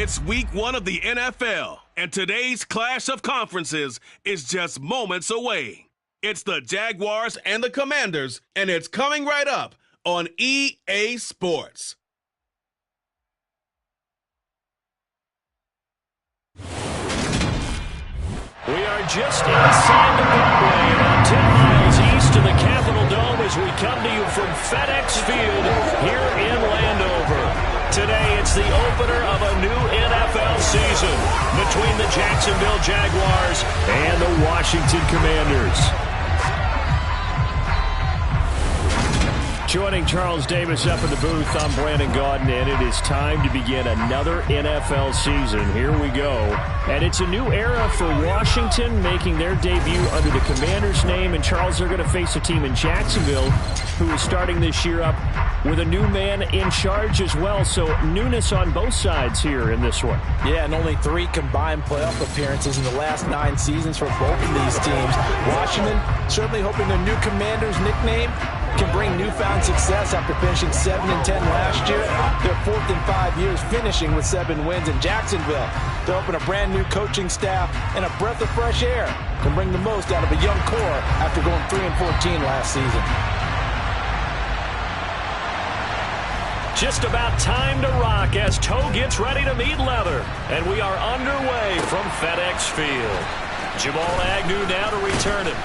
It's week 1 of the NFL, and today's clash of conferences is just moments away. It's the Jaguars and the Commanders, and it's coming right up on EA Sports. We are just inside the Beltway, about 10 miles east of the Capitol Dome as we come to you from FedEx Field here in Landover. Today, it's the opener of a new NFL season between the Jacksonville Jaguars and the Washington Commanders. Joining Charles Davis up in the booth, I'm Brandon Gaudin, and it is time to begin another NFL season. Here we go. And it's a new era for Washington, making their debut under the Commanders' name. And, Charles, they're going to face a team in Jacksonville who is starting this year up with a new man in charge as well. So newness on both sides here in this one. Yeah, and only 3 combined playoff appearances in the last 9 seasons for both of these teams. Washington certainly hoping their new Commanders nickname can bring newfound success after finishing 7-10 last year. Their 4th in 5 years, finishing with 7 wins. In Jacksonville, they're hoping a brand new coaching staff and a breath of fresh air can bring the most out of a young core after going 3-14 last season. Just about time to rock as Toe gets ready to meet leather. And we are underway from FedEx Field. Jamal Agnew now to return it.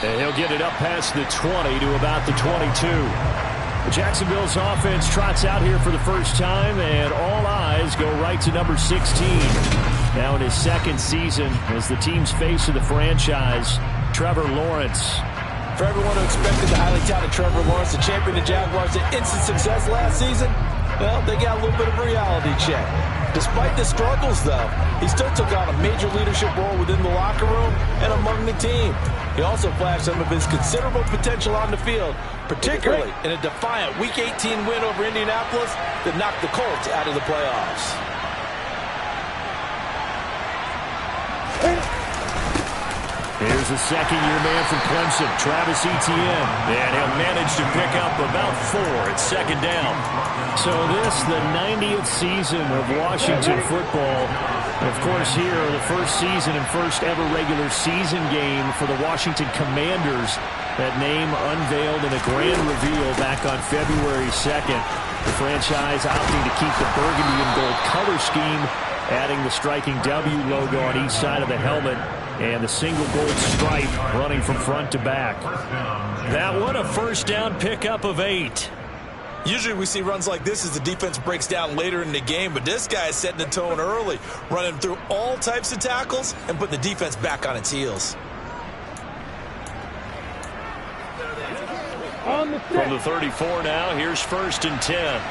And he'll get it up past the 20 to about the 22. Jacksonville's offense trots out here for the first time, and all eyes go right to number 16. Now in his 2nd season as the team's face of the franchise, Trevor Lawrence. For everyone who expected the highly touted Trevor Lawrence to champion the Jaguars to instant success last season, well, they got a little bit of a reality check. Despite the struggles, though, he still took on a major leadership role within the locker room and among the team. He also flashed some of his considerable potential on the field, particularly in a defiant Week 18 win over Indianapolis that knocked the Colts out of the playoffs. Here's a second-year man from Clemson, Travis Etienne. And he'll manage to pick up about 4 at 2nd down. So this, the 90th season of Washington football. And of course here, the first season and first ever regular season game for the Washington Commanders. That name unveiled in a grand reveal back on February 2nd. The franchise opting to keep the burgundy and gold color scheme, adding the striking W logo on each side of the helmet. And the single gold stripe running from front to back. That one, a first down pickup of 8. Usually we see runs like this as the defense breaks down later in the game, but this guy is setting the tone early, running through all types of tackles and putting the defense back on its heels. From the 34 now, here's 1st and 10.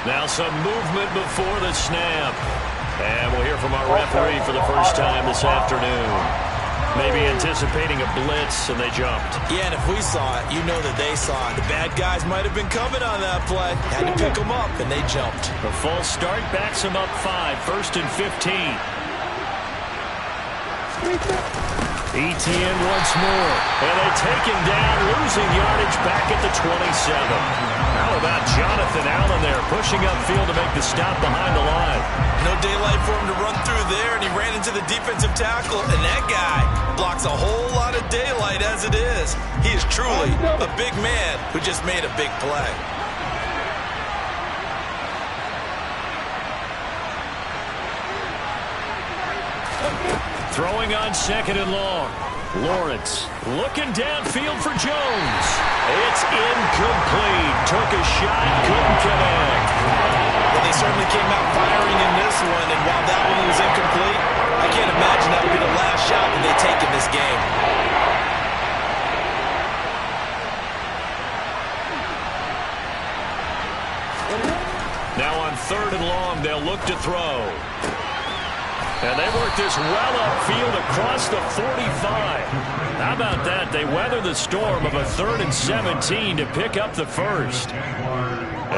Now some movement before the snap. And we'll hear from our referee for the first time this afternoon. Maybe anticipating a blitz, and they jumped. Yeah, and if we saw it, you know that they saw it. The bad guys might have been coming on that play. Had to pick them up, and they jumped. The false start backs them up 5, 1st and 15. Etienne once more. And they take him down, losing yardage back at the 27. How about Jonathan Allen there, pushing upfield to make the stop behind the line? No daylight for him to run through there, and he ran into the defensive tackle, and that guy blocks a whole lot of daylight as it is. He is truly a big man who just made a big play. Throwing on 2nd and long. Lawrence looking downfield for Jones. It's incomplete. Took a shot, couldn't connect. Well, they certainly came out firing in this one, and while that one was incomplete, I can't imagine that will be the last shot that they take in this game. Now on 3rd and long, they'll look to throw. And they work this well upfield across the 45. How about that? They weather the storm of a 3rd and 17 to pick up the first.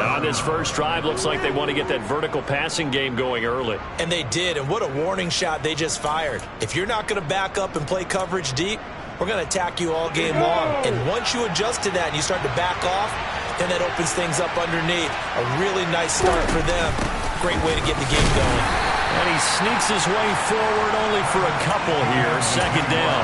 On this first drive, looks like they want to get that vertical passing game going early. And they did, and what a warning shot they just fired. If you're not going to back up and play coverage deep, we're going to attack you all game long. And once you adjust to that and you start to back off, then that opens things up underneath. A really nice start for them. Great way to get the game going. And he sneaks his way forward only for a couple here. Second down.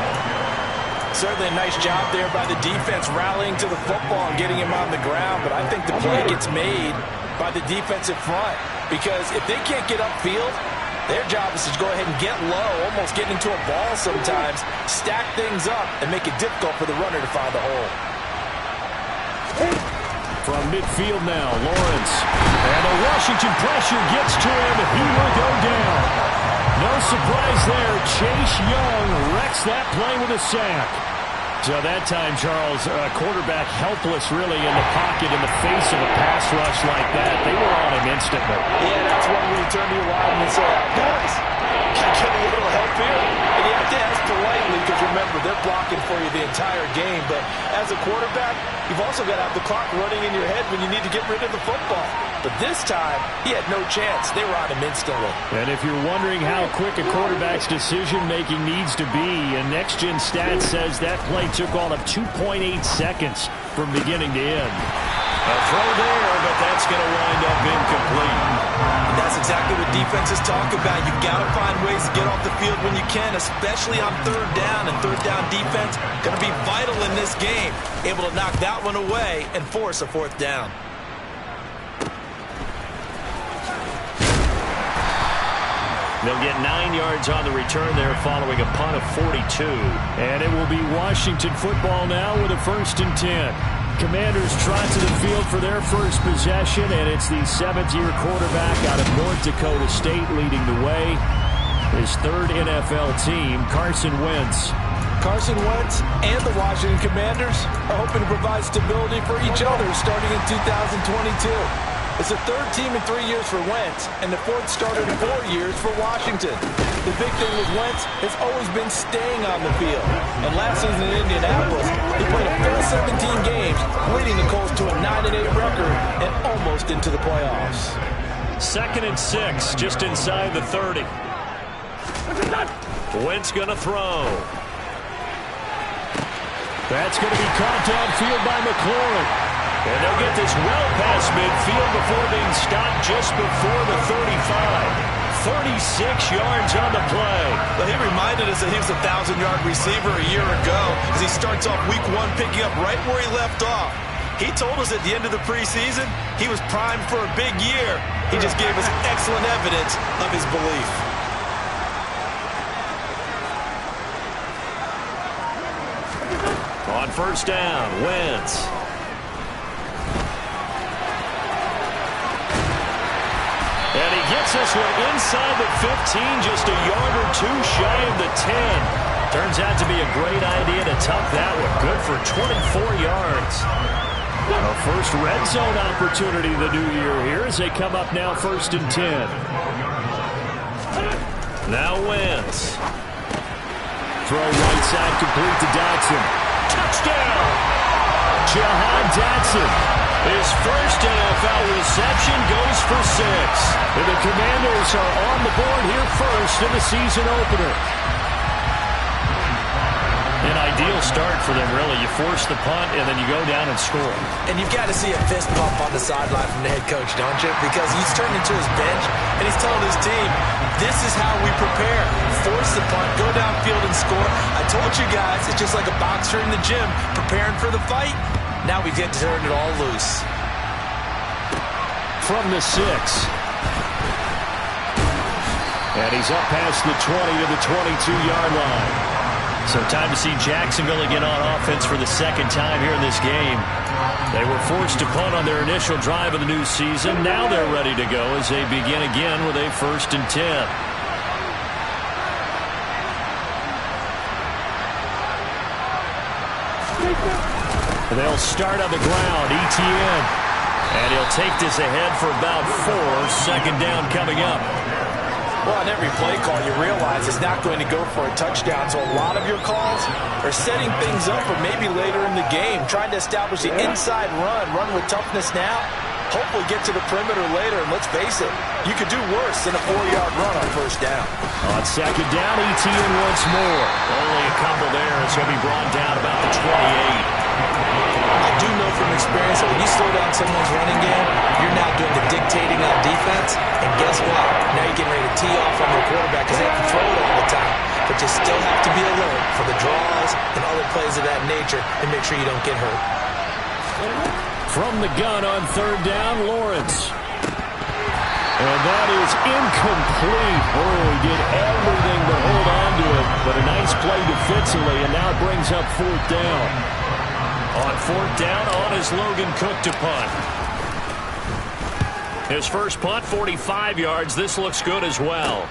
Certainly a nice job there by the defense rallying to the football and getting him on the ground. But I think the play gets made by the defensive front. Because if they can't get upfield, their job is to go ahead and get low, almost get into a ball sometimes, stack things up, and make it difficult for the runner to find the hole. From midfield now, Lawrence. And the Washington pressure gets to him. He will go down. No surprise there. Chase Young wrecks that play with a sack. So that time, Charles, quarterback helpless really in the pocket in the face of a pass rush like that. They were on him instantly. Yeah, that's when you turn to your lineman and say, guys, can you get a little help here? And you have to ask politely because remember, they're blocking for you the entire game. But as a quarterback, you've also got to have the clock running in your head when you need to get rid of the football. But this time, he had no chance. They were on him instantly. And if you're wondering how quick a quarterback's decision-making needs to be, and Next Gen Stats says that play took all of 2.8 seconds from beginning to end. A throw there, but that's going to wind up incomplete. And that's exactly what defenses talk about. You've got to find ways to get off the field when you can, especially on third down. And third down defense going to be vital in this game. Able to knock that one away and force a fourth down. They'll get 9 yards on the return there following a punt of 42. And it will be Washington football now with a 1st and 10. Commanders trot to the field for their first possession, and it's the 7th-year quarterback out of North Dakota State leading the way. His 3rd NFL team, Carson Wentz. Carson Wentz and the Washington Commanders are hoping to provide stability for each other starting in 2022. It's the 3rd team in 3 years for Wentz, and the 4th starter in 4 years for Washington. The big thing with Wentz has always been staying on the field. And last season in Indianapolis, he played a full 17 games, leading the Colts to a 9-8 record and almost into the playoffs. 2nd and 6, just inside the 30. Wentz going to throw. That's going to be caught downfield by McLaurin. And they'll get this well past midfield before being stopped just before the 35. 36 yards on the play. But he reminded us that he was a 1,000-yard receiver a year ago as he starts off week 1 picking up right where he left off. He told us at the end of the preseason he was primed for a big year. He just gave us excellent evidence of his belief. On 1st down, Wentz. And he gets this one inside the 15, just a yard or 2 shy of the 10. Turns out to be a great idea to tuck that one. Good for 24 yards. A first red zone opportunity the new year here as they come up now 1st and 10. Now Wentz. Throw right side complete to Dotson. Touchdown! Jahan Dotson. His first NFL reception goes for 6. And the Commanders are on the board here first in the season opener. An ideal start for them, really. You force the punt, and then you go down and score. And you've got to see a fist bump on the sideline from the head coach, don't you? Because he's turned into his bench, and he's telling his team, this is how we prepare. Force the punt, go downfield and score. I told you guys, it's just like a boxer in the gym preparing for the fight. Now we get to turn it all loose. From the 6. And he's up past the 20 to the 22-yard line. So time to see Jacksonville again on offense for the 2nd time here in this game. They were forced to punt on their initial drive of the new season. Now they're ready to go as they begin again with a 1st and 10. They'll start on the ground. ETN. And he'll take this ahead for about 4. 2nd down coming up. Well, on every play call, you realize it's not going to go for a touchdown. So a lot of your calls are setting things up for maybe later in the game, trying to establish the inside run with toughness now, hopefully get to the perimeter later. And let's face it, you could do worse than a 4-yard run on first down. On second down, Etienne once more. Only a couple there as he'll be brought down about the 28. I do know from experience that when you slow down someone's running game, you're now doing the dictating on defense. And guess what? Now you're getting ready to tee off on your quarterback because they have to throw it all the time. But you still have to be alert for the draws and other plays of that nature and make sure you don't get hurt. From the gun on third down, Lawrence. And that is incomplete. Oh, he did everything but hold on to it. But a nice play defensively, and now it brings up fourth down. On fourth down, on is Logan Cook to punt. His first punt, 45 yards. This looks good as well.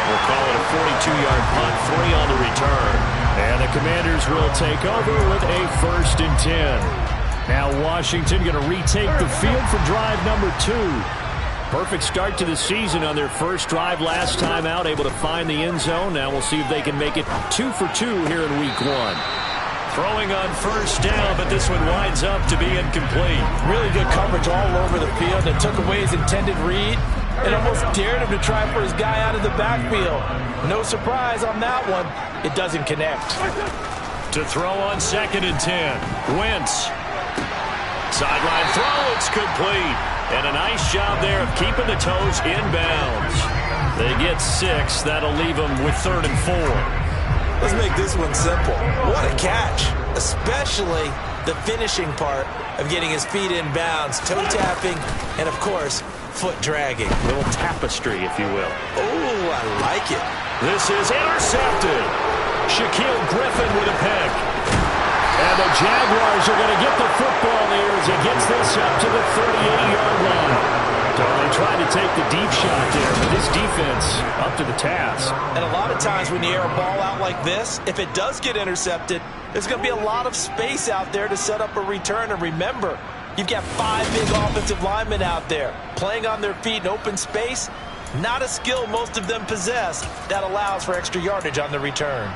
We'll call it a 42-yard punt, 3 on the return. And the Commanders will take over with a 1st and 10. Now Washington going to retake the field for drive number 2. Perfect start to the season on their first drive last time out, able to find the end zone. Now we'll see if they can make it 2 for 2 here in week 1. Throwing on first down, but this one winds up to be incomplete. Really good coverage all over the field and took away his intended read and almost dared him to try for his guy out of the backfield. No surprise on that one. It doesn't connect. To throw on 2nd and 10. Wentz. Sideline throw, it's complete. And a nice job there of keeping the toes inbounds. They get 6. That'll leave them with 3rd and 4. Let's make this one simple. What a catch, especially the finishing part of getting his feet in bounds, toe tapping, and of course, foot dragging. A little tapestry, if you will. Oh, I like it. This is intercepted. Shaquille Griffin with a pick. And the Jaguars are going to get the football here as he gets this up to the 38-yard line. They tried to take the deep shot there, but this defense up to the task. And a lot of times when you air a ball out like this, if it does get intercepted, there's going to be a lot of space out there to set up a return. And remember, you've got 5 big offensive linemen out there playing on their feet in open space. Not a skill most of them possess that allows for extra yardage on the return.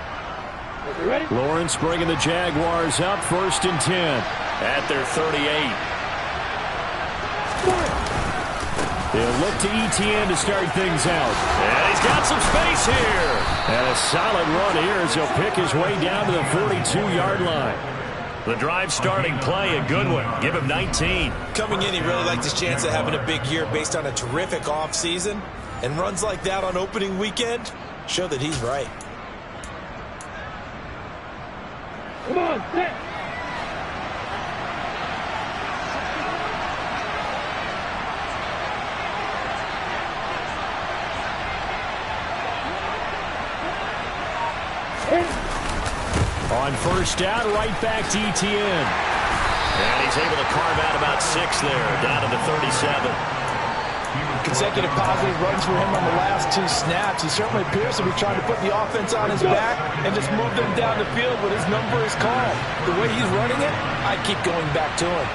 Lawrence bringing the Jaguars up 1st and 10 at their 38. They'll look to Etienne to start things out. And he's got some space here. And a solid run here as he'll pick his way down to the 42-yard line. The drive starting play, a good one. Give him 19. Coming in, he really liked his chance of having a big year based on a terrific offseason. And runs like that on opening weekend show that he's right. Come on, sit. On first down, right back to Etienne. And he's able to carve out about 6 there, down to the 37. Consecutive positive runs for him on the last 2 snaps. He certainly appears to be trying to put the offense on his back and just move them down the field, but his number is called. The way he's running it, I keep going back to him.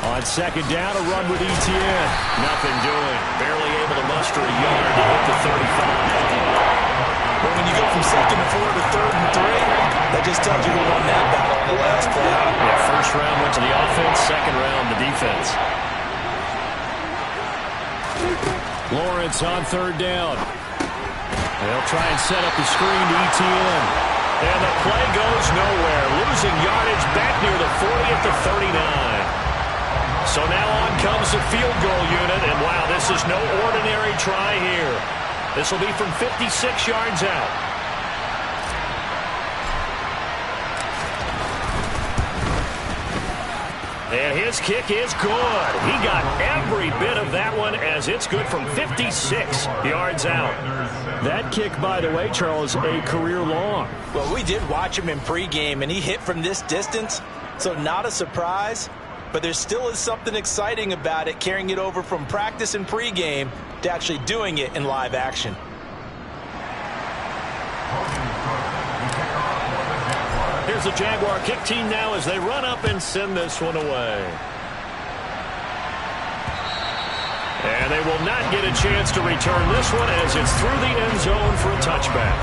On second down, a run with Etienne. Nothing doing. Barely able to muster a yard to hit the 35. But when you go from 2nd and 4 to 3rd and 3, that just tells you who won that battle on the last play. Yeah, first round went to the offense, second round the defense. Lawrence on 3rd down. They'll try and set up the screen to Etienne. And the play goes nowhere. Losing yardage back near the 40 at the 39. So now on comes the field goal unit. And wow, this is no ordinary try here. This will be from 56 yards out. And his kick is good. He got every bit of that one as it's good from 56 yards out. That kick, by the way, Charles, a career long. Well, we did watch him in pregame, and he hit from this distance, so not a surprise. But there still is something exciting about it, carrying it over from practice and pregame to actually doing it in live action. Here's the Jaguar kick team now as they run up and send this one away. And they will not get a chance to return this one as it's through the end zone for a touchback.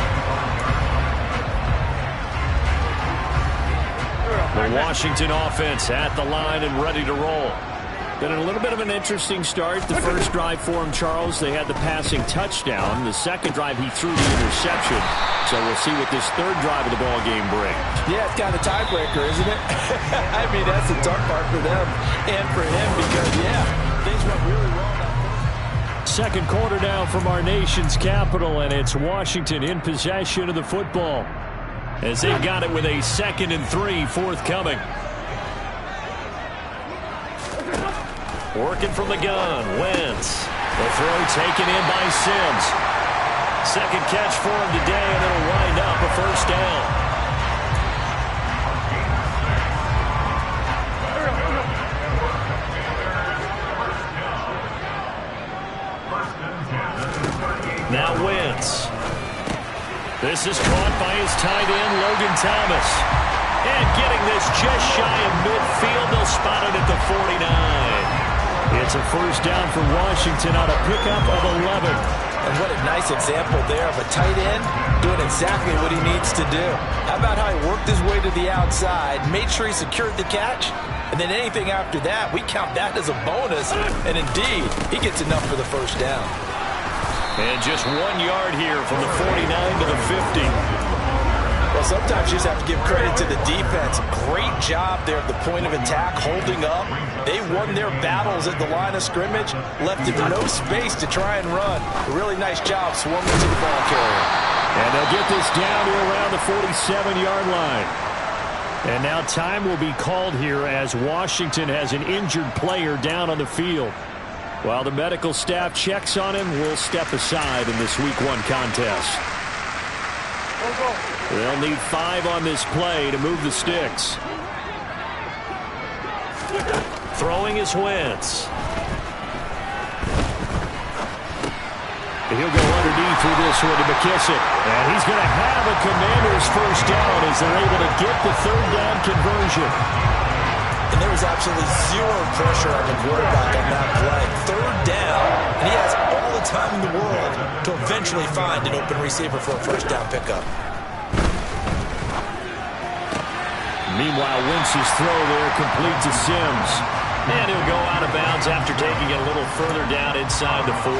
The Washington offense at the line and ready to roll. Been a little bit of an interesting start. The first drive for him, Charles, they had the passing touchdown. The second drive, he threw the interception. So we'll see what this third drive of the ball game brings. Yeah, it's kind of a tiebreaker, isn't it? I mean, that's the tough part for them and for him because, yeah, things went really well. Second quarter now from our nation's capital, and it's Washington in possession of the football as they've got it with a 2nd and 3 forthcoming. Working from the gun, Wentz. The throw taken in by Sims. Second catch for him today, and it'll wind up a first down. Now Wentz. This is caught by his tight end, Logan Thomas. And getting this just shy of midfield, they'll spot it at the 49. It's a first down for Washington on a pickup of 11. And what a nice example there of a tight end doing exactly what he needs to do. How about how he worked his way to the outside, made sure he secured the catch, and then anything after that, we count that as a bonus. And indeed, he gets enough for the first down. And just 1 yard here from the 49 to the 50. Well, sometimes you just have to give credit to the defense. Great job there at the point of attack, holding up. They won their battles at the line of scrimmage, left him no space to try and run. A really nice job swarming to the ball carrier. And they'll get this down to around the 47-yard line. And now time will be called here as Washington has an injured player down on the field. While the medical staff checks on him, we'll step aside in this Week 1 contest. They'll need 5 on this play to move the sticks. Throwing is Wentz. He'll go underneath with this one to McKissick. And he's going to have a Commanders first down as they're able to get the third down conversion. And there was absolutely zero pressure on the quarterback on that play. Third down, and he has all the time in the world to eventually find an open receiver for a first down pickup. Meanwhile, Wentz's throw there complete to Sims. And he'll go out of bounds after taking it a little further down inside the 40.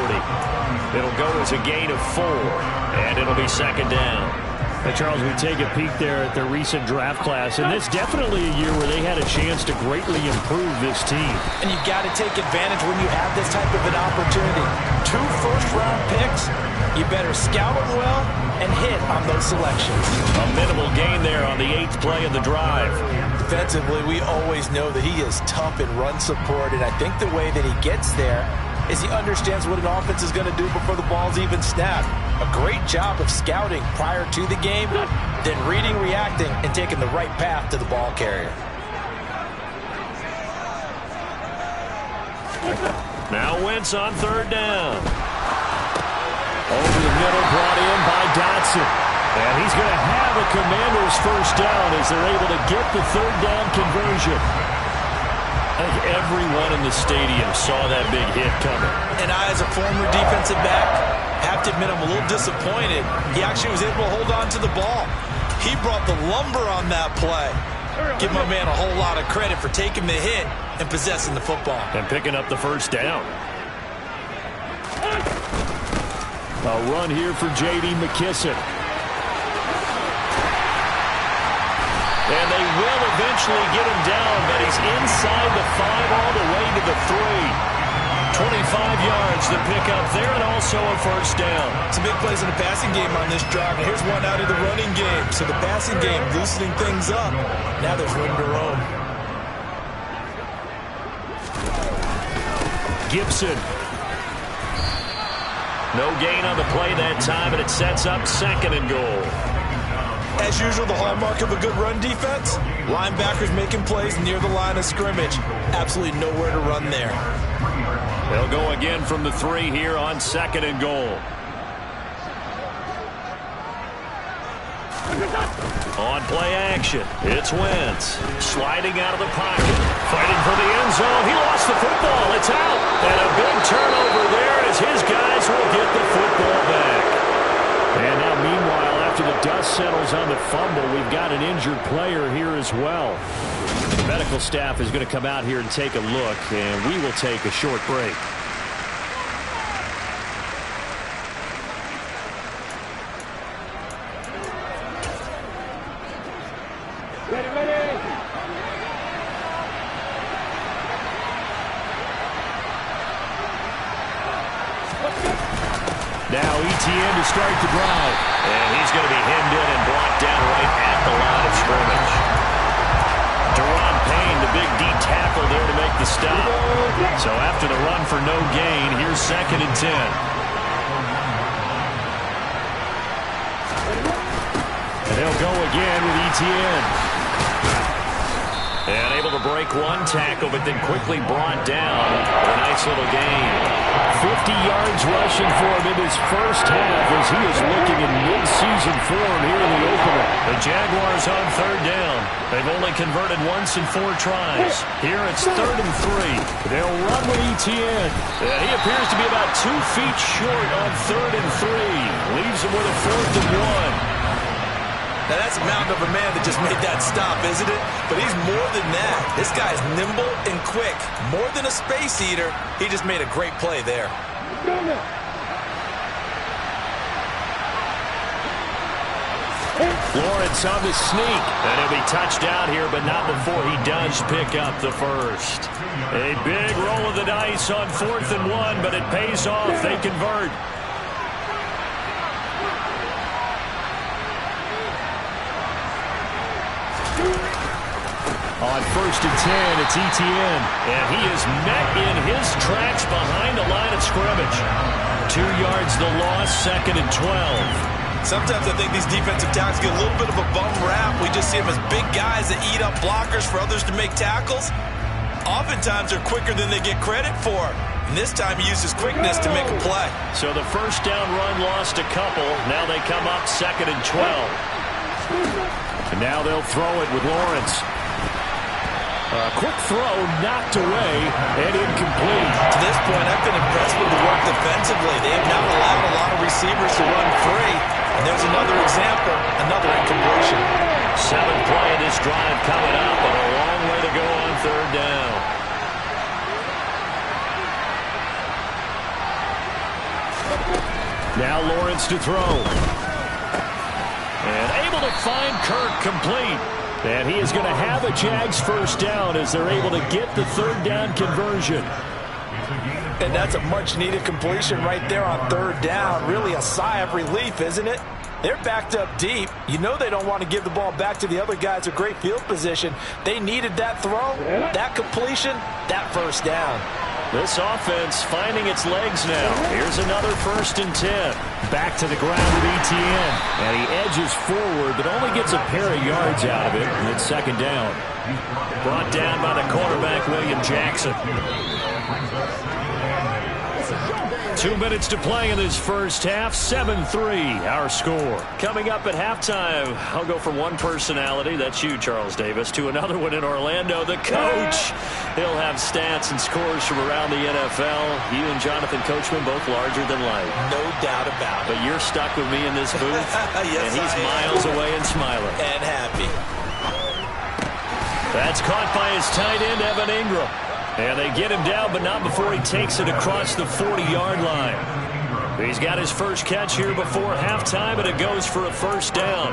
It'll go as a gain of 4, and it'll be second down. Hey, Charles, we take a peek there at the recent draft class, and it's definitely a year where they had a chance to greatly improve this team. And you've got to take advantage when you have this type of an opportunity. 2 first-round picks, you better scout them well and hit on those selections. A minimal gain there on the 8th play of the drive. Defensively, we always know that he is tough in run support, and I think the way that he gets there is he understands what an offense is going to do before the ball's even snapped. A great job of scouting prior to the game, then reading, reacting, and taking the right path to the ball carrier. Now Wentz on third down. Over the middle, brought in by Dotson. And he's going to have a Commanders first down as they're able to get the third down conversion. I think everyone in the stadium saw that big hit coming. And I, as a former defensive back, have to admit I'm a little disappointed. He actually was able to hold on to the ball. He brought the lumber on that play. Give my man a whole lot of credit for taking the hit and possessing the football. And picking up the first down. A run here for J.D. McKissick. And they will eventually get him down, but he's inside the 5 all the way to the 3. 25 yards to pick up there, and also a first down. Some big plays in the passing game on this drive, and here's one out of the running game. So the passing game loosening things up. Now there's room to roam. Gibson. No gain on the play that time, and it sets up 2nd and goal. As usual, the hallmark of a good run defense, linebackers making plays near the line of scrimmage. Absolutely nowhere to run there. They'll go again from the 3 here on 2nd and goal. On play action, it's Wentz. Sliding out of the pocket. Fighting for the end zone. He lost the football. It's out. And a big turnover there as his guys will get the football back. And now, meanwhile, after the dust settles on the fumble, we've got an injured player here as well. The medical staff is going to come out here and take a look, and we will take a short break. Now Etienne to start the drive. And he's going to be hemmed in and brought down right at the line of scrimmage. Deron Payne, the big D tackle there to make the stop. So after the run for no gain, here's 2nd and 10. And they'll go again with Etienne. And able to break one tackle, but then quickly brought down for a nice little gain. 50 yards rushing for him in his first half as he is looking in mid-season form here in the opener. The Jaguars on 3rd down. They've only converted once in 4 tries. Here it's 3rd and 3. They'll run with Etienne. And he appears to be about 2 feet short on 3rd and 3. Leaves him with a 4th and 1. Now, that's a mountain of a man that just made that stop, isn't it? But he's more than that. This guy's nimble and quick. More than a space eater, he just made a great play there. Lawrence on the sneak. And he'll be touched out here, but not before he does pick up the first. A big roll of the dice on 4th and 1, but it pays off. They convert. On 1st and 10, it's Etienne. And he is met in his tracks behind the line of scrimmage. 2 yards the loss, 2nd and 12. Sometimes I think these defensive tackles get a little bit of a bum rap. We just see them as big guys that eat up blockers for others to make tackles. Oftentimes they're quicker than they get credit for. And this time he used his quickness to make a play. So the first down run lost a couple. Now they come up 2nd and 12. And now they'll throw it with Lawrence. A quick throw knocked away and incomplete. To this point, I've been impressed with the work defensively. They have not allowed a lot of receivers to run free. And there's another example, another incompletion. 7th play of this drive coming up, but a long way to go on 3rd down. Now Lawrence to throw. And able to find Kirk complete. And he is going to have a Jags first down as they're able to get the 3rd down conversion. And that's a much-needed completion right there on 3rd down. Really a sigh of relief, isn't it? They're backed up deep. You know they don't want to give the ball back to the other guys with great field position. They needed that throw, that completion, that first down. This offense finding its legs now. Here's another 1st and 10. Back to the ground with Etienne. And he edges forward, but only gets a pair of yards out of it. And it's 2nd down. Brought down by the quarterback, William Jackson. 2 minutes to play in this first half. 7-3, our score. Coming up at halftime, I'll go from one personality, that's you, Charles Davis, to another one in Orlando, the coach. He'll have stats and scores from around the NFL. You and Jonathan Coachman, both larger than life. No doubt about it. But you're stuck with me in this booth, yes, and he's miles away and smiling. And happy. That's caught by his tight end, Evan Ingram. And they get him down, but not before he takes it across the 40-yard line. He's got his first catch here before halftime, and it goes for a first down.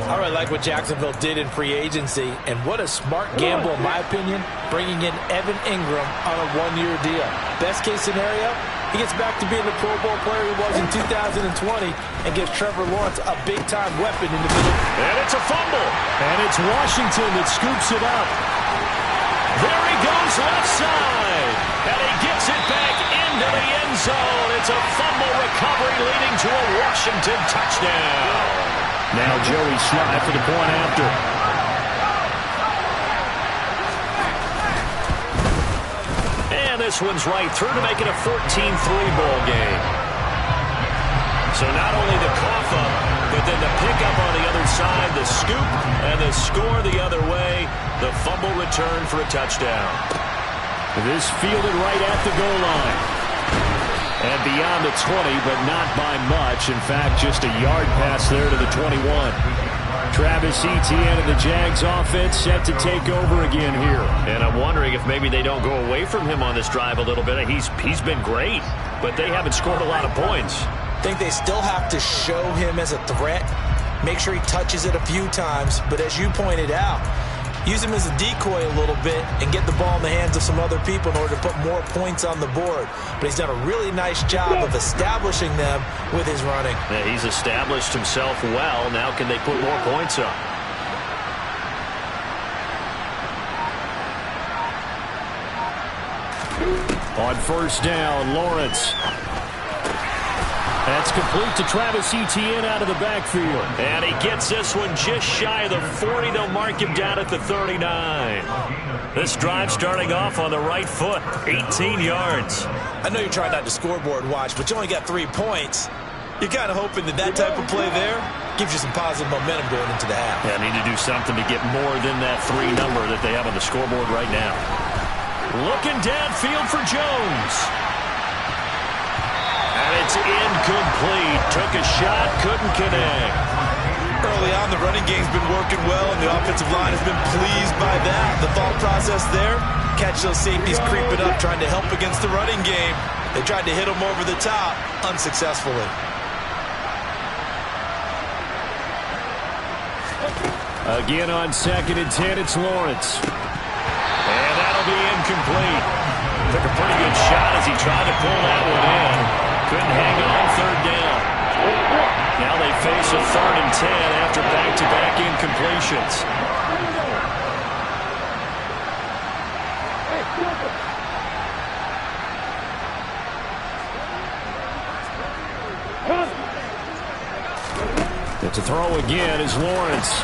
I really like what Jacksonville did in free agency, and what a smart gamble, in my opinion, bringing in Evan Ingram on a 1-year deal. Best case scenario, he gets back to being the Pro Bowl player he was in 2020 and gives Trevor Lawrence a big-time weapon in the middle. And it's a fumble. And it's Washington that scoops it up. There he goes left side. And he gets it back into the end zone. It's a fumble recovery leading to a Washington touchdown. Now Joey Slye for the point after. And this one's right through to make it a 14-3 ball game. So not only the cough up, but then the pickup on the other side, the scoop, and the score the other way. The fumble return for a touchdown. This fielded right at the goal line. And beyond the 20, but not by much. In fact, just a yard pass there to the 21. Travis Etienne and the Jags offense set to take over again here. And I'm wondering if maybe they don't go away from him on this drive a little bit. He's been great, but they haven't scored a lot of points. I think they still have to show him as a threat. Make sure he touches it a few times. But as you pointed out, use him as a decoy a little bit and get the ball in the hands of some other people in order to put more points on the board. But he's done a really nice job of establishing them with his running. Yeah, he's established himself well. Now can they put more points up? On first down, Lawrence. That's complete to Travis Etienne out of the backfield. And he gets this one just shy of the 40. They'll mark him down at the 39. This drive starting off on the right foot, 18 yards. I know you're trying not to scoreboard watch, but you only got 3 points. You're kind of hoping that type of play there gives you some positive momentum going into the half. Yeah, need to do something to get more than that 3 number that they have on the scoreboard right now. Looking downfield for Jones. And it's incomplete. Took a shot, couldn't connect. Early on, the running game's been working well, and the offensive line has been pleased by that. The thought process there, catch those safeties creeping up, trying to help against the running game. They tried to hit them over the top, unsuccessfully. Again on 2nd and 10, it's Lawrence. And that'll be incomplete. Took a pretty good shot as he tried to pull that one in. Couldn't hang on 3rd down. Now they face a 3rd and 10 after back-to-back incompletions. To throw again is Lawrence.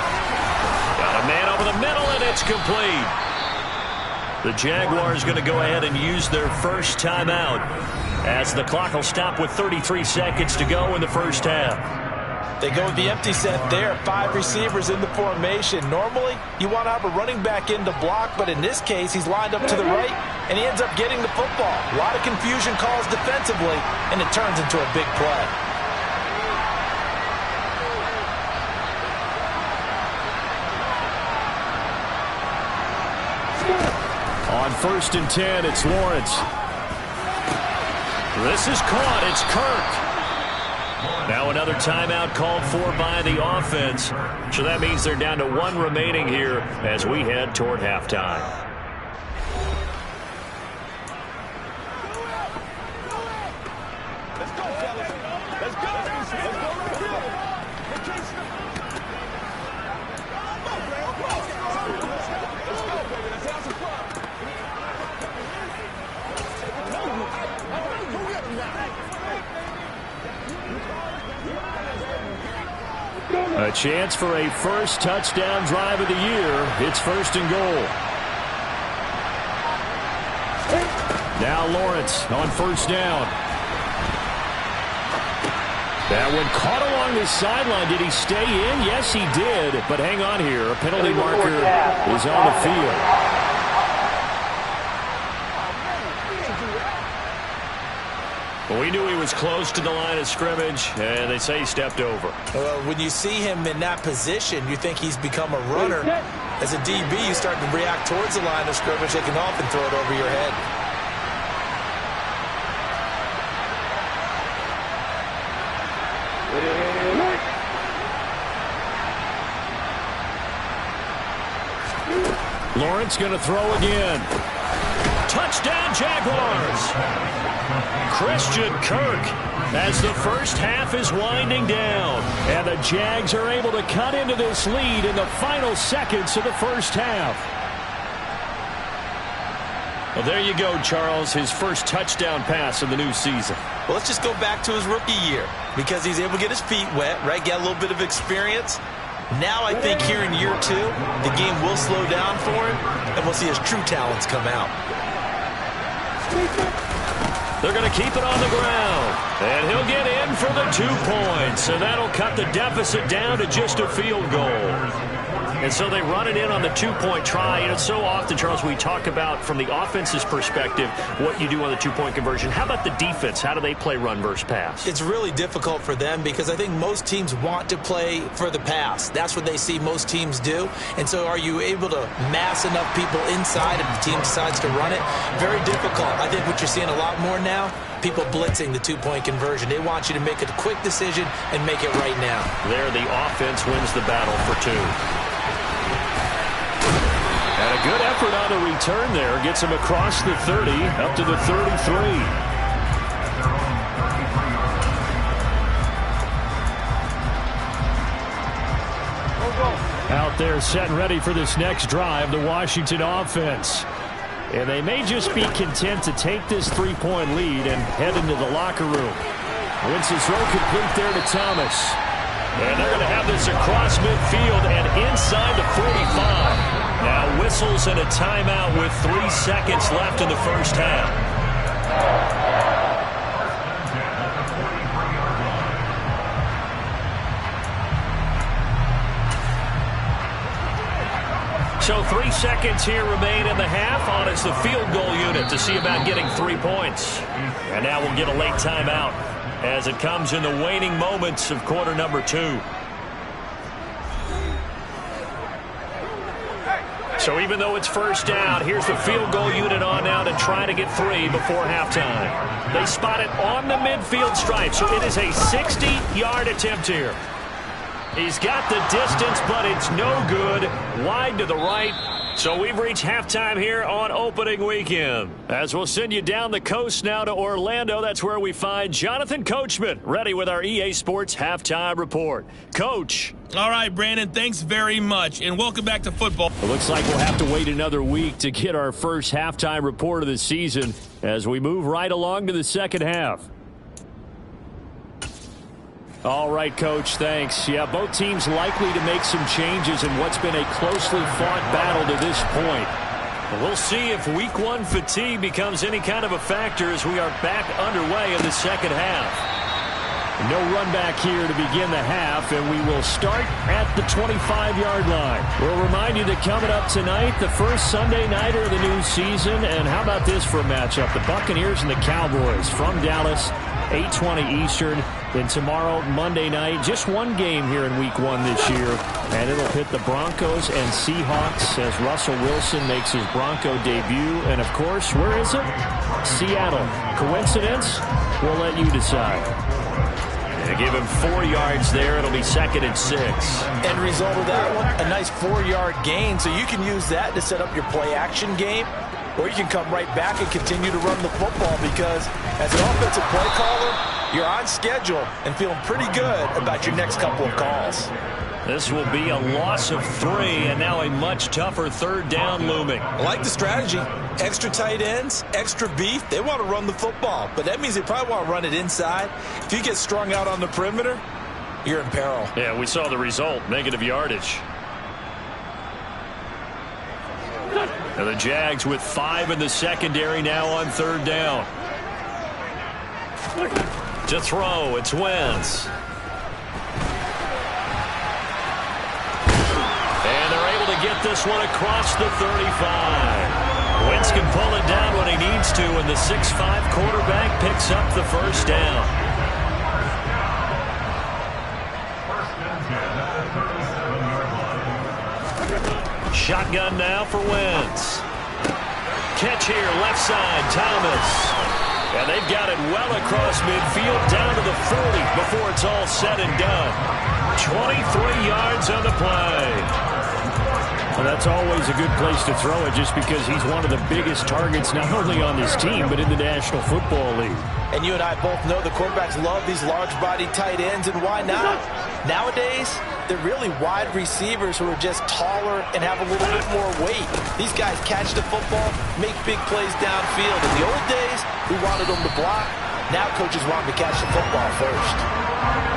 Got a man over the middle, and it's complete. The Jaguars going to go ahead and use their first timeout as the clock will stop with 33 seconds to go in the first half. They go with the empty set there, 5 receivers in the formation. Normally, you want to have a running back in to block, but in this case, he's lined up to the right, and he ends up getting the football. A lot of confusion calls defensively, and it turns into a big play. On 1st and 10, it's Lawrence. This is caught. It's Kirk. Now another timeout called for by the offense. So that means they're down to 1 remaining here as we head toward halftime. Let's go, fellas. Let's go. A chance for a first touchdown drive of the year. It's 1st and goal. Now Lawrence on 1st down. That one caught along the sideline. Did he stay in? Yes, he did. But hang on here. A penalty marker is on the field. Well, we knew he was close to the line of scrimmage, and they say he stepped over. Well, when you see him in that position, you think he's become a runner. As a DB, you start to react towards the line of scrimmage. They can often throw it over your head. Lawrence going to throw again. Touchdown, Jaguars! Christian Kirk as the first half is winding down. And the Jags are able to cut into this lead in the final seconds of the first half. Well, there you go, Charles. His first touchdown pass of the new season. Well, let's just go back to his rookie year because he's able to get his feet wet, right? Get a little bit of experience. Now I think here in year 2, the game will slow down for him, and we'll see his true talents come out. They're going to keep it on the ground. And he'll get in for the 2 points. And that'll cut the deficit down to just a field goal. And so they run it in on the two-point try. And it's so often, Charles, we talk about from the offense's perspective what you do on the two-point conversion. How about the defense? How do they play run versus pass? It's really difficult for them because I think most teams want to play for the pass. That's what they see most teams do. And so are you able to mass enough people inside if the team decides to run it? Very difficult. I think what you're seeing a lot more now, people blitzing the two-point conversion. They want you to make a quick decision and make it right now. There, the offense wins the battle for two. And a good effort on the return there. Gets him across the 30, up to the 33. Out there set and ready for this next drive, the Washington offense. And they may just be content to take this three-point lead and head into the locker room. Wins his throw complete there to Thomas. And they're going to have this across midfield and inside the 45. Now whistles and a timeout with 3 seconds left in the first half. So 3 seconds here remain in the half. On it's the field goal unit to see about getting 3 points. And now we'll get a late timeout as it comes in the waning moments of quarter number 2. So even though it's first down, here's the field goal unit on now to try to get 3 before halftime. They spot it on the midfield stripe, so it is a 60-yard attempt here. He's got the distance, but it's no good. Wide to the right. So we've reached halftime here on opening weekend. As we'll send you down the coast now to Orlando, that's where we find Jonathan Coachman, ready with our EA Sports Halftime Report. Coach. All right, Brandon, thanks very much, and welcome back to football. It looks like we'll have to wait another week to get our first halftime report of the season as we move right along to the second half. All right, Coach, thanks. Yeah, both teams likely to make some changes in what's been a closely fought battle to this point. We'll see if Week 1 fatigue becomes any kind of a factor as we are back underway in the second half. No run back here to begin the half, and we will start at the 25-yard line. We'll remind you that coming up tonight, the first Sunday nighter of the new season, and how about this for a matchup? The Buccaneers and the Cowboys from Dallas, 8:20 Eastern. Then tomorrow, Monday night, just one game here in Week 1 this year, and it'll hit the Broncos and Seahawks as Russell Wilson makes his Bronco debut. And, of course, where is it? Seattle. Coincidence? We'll let you decide. They give him 4 yards there. It'll be 2nd and 6. End result of that one, a nice 4-yard gain. So you can use that to set up your play-action game, or you can come right back and continue to run the football because as an offensive play caller, you're on schedule and feeling pretty good about your next couple of calls. This will be a loss of 3, and now a much tougher third down looming. I like the strategy. Extra tight ends, extra beef. They want to run the football, but that means they probably want to run it inside. If you get strung out on the perimeter, you're in peril. Yeah, we saw the result, negative yardage. And the Jags with 5 in the secondary now on third down. To throw, it's Wentz. And they're able to get this one across the 35. Wentz can pull it down when he needs to, and the 6'5" quarterback picks up the first down. Shotgun now for Wentz. Catch here, left side, Thomas. And they've got it well across midfield, down to the 40 before it's all said and done. 23 yards on the play. Well, that's always a good place to throw it just because he's one of the biggest targets not only on this team but in the National Football League. And you and I both know the quarterbacks love these large-bodied tight ends, and why not? Nowadays, they're really wide receivers who are just taller and have a little bit more weight. These guys catch the football, make big plays downfield. In the old days, we wanted them to block. Now coaches want them to catch the football first.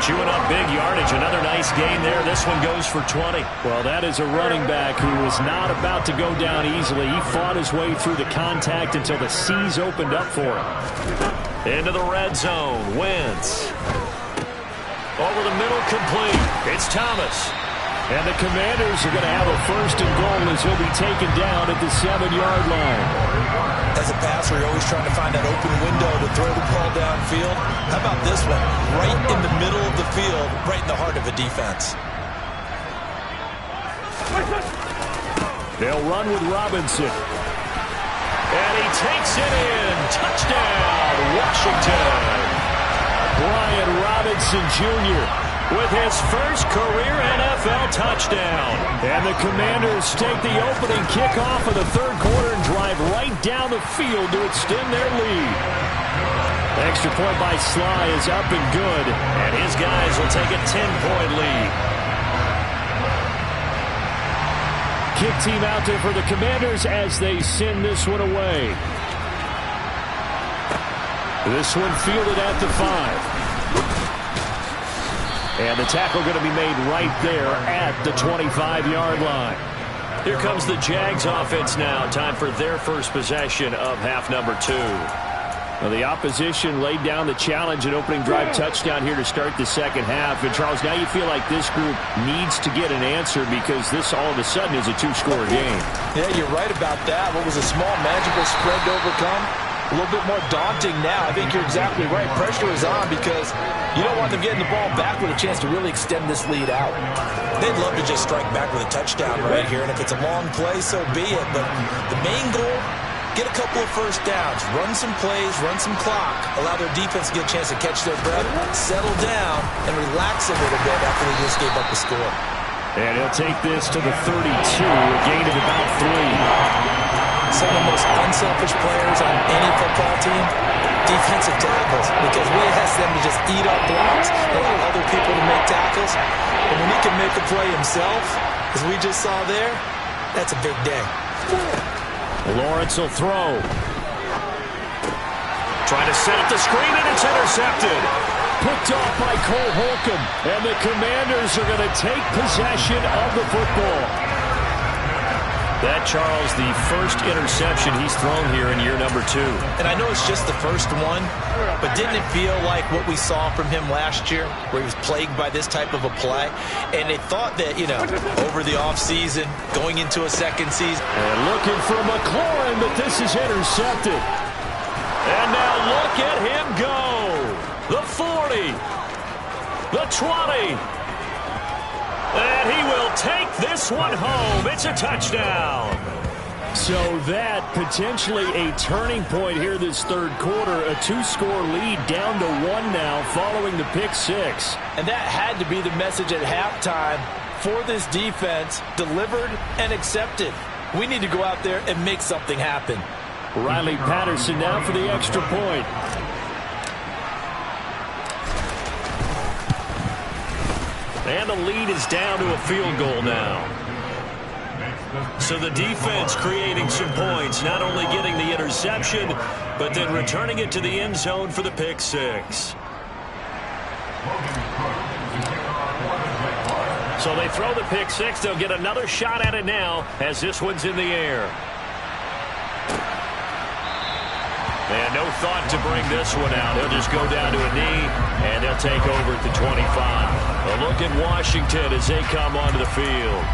Chewing up big yardage. Another nice gain there. This one goes for 20. Well, that is a running back who was not about to go down easily. He fought his way through the contact until the seas opened up for him. Into the red zone. Wentz. Over the middle, complete. It's Thomas. And the Commanders are going to have a 1st and goal as he'll be taken down at the 7-yard line. As a passer, you're always trying to find that open window to throw the ball downfield. How about this one? Right in the middle of the field, right in the heart of a defense. They'll run with Robinson. And he takes it in. Touchdown, Washington. Brian Robinson Jr. with his first career NFL touchdown. And the Commanders take the opening kickoff of the 3rd quarter and drive right down the field to extend their lead. The extra point by Sly is up and good. And his guys will take a 10-point lead. Kick team out there for the Commanders as they send this one away. This one fielded at the 5. And the tackle going to be made right there at the 25-yard line. Here comes the Jags offense now. Time for their first possession of half number 2. Well, the opposition laid down the challenge and opening drive touchdown here to start the second half. And, Charles, now you feel like this group needs to get an answer because this all of a sudden is a 2-score game. Yeah, you're right about that. What was a small, magical spread to overcome? A little bit more daunting now. I think you're exactly right. Pressure is on because you don't want them getting the ball back with a chance to really extend this lead out. They'd love to just strike back with a touchdown right here, and if it's a long play, so be it. But the main goal, get a couple of first downs, run some plays, run some clock, allow their defense to get a chance to catch their breath, settle down, and relax a little bit after they just gave up the score. And he'll take this to the 32, a gain of about 3. Some of the most unselfish players on any football team, defensive tackles, because we ask them to just eat up blocks and allow other people to make tackles. And when he can make a play himself, as we just saw there, that's a big day. Lawrence will throw. Trying to set up the screen, and it's intercepted. Picked off by Cole Holcomb. And the Commanders are going to take possession of the football. That, Charles, the first interception he's thrown here in year number 2. And I know it's just the first one, but didn't it feel like what we saw from him last year, where he was plagued by this type of a play? And they thought that, you know, over the offseason, going into a second season. And looking for McLaurin, but this is intercepted. And now look at him go. The 40. The 20. And he will take this one home. It's a touchdown. So that potentially a turning point here this 3rd quarter. A 2-score lead down to 1 now following the pick 6. And that had to be the message at halftime for this defense. Delivered and accepted. We need to go out there and make something happen. Riley Patterson now for the extra point. And the lead is down to a field goal now. So the defense creating some points, not only getting the interception, but then returning it to the end zone for the pick 6. So they throw the pick 6. They'll get another shot at it now as this one's in the air. And no thought to bring this one out. He'll just go down to a knee, and they'll take over at the 25. A look at Washington as they come onto the field.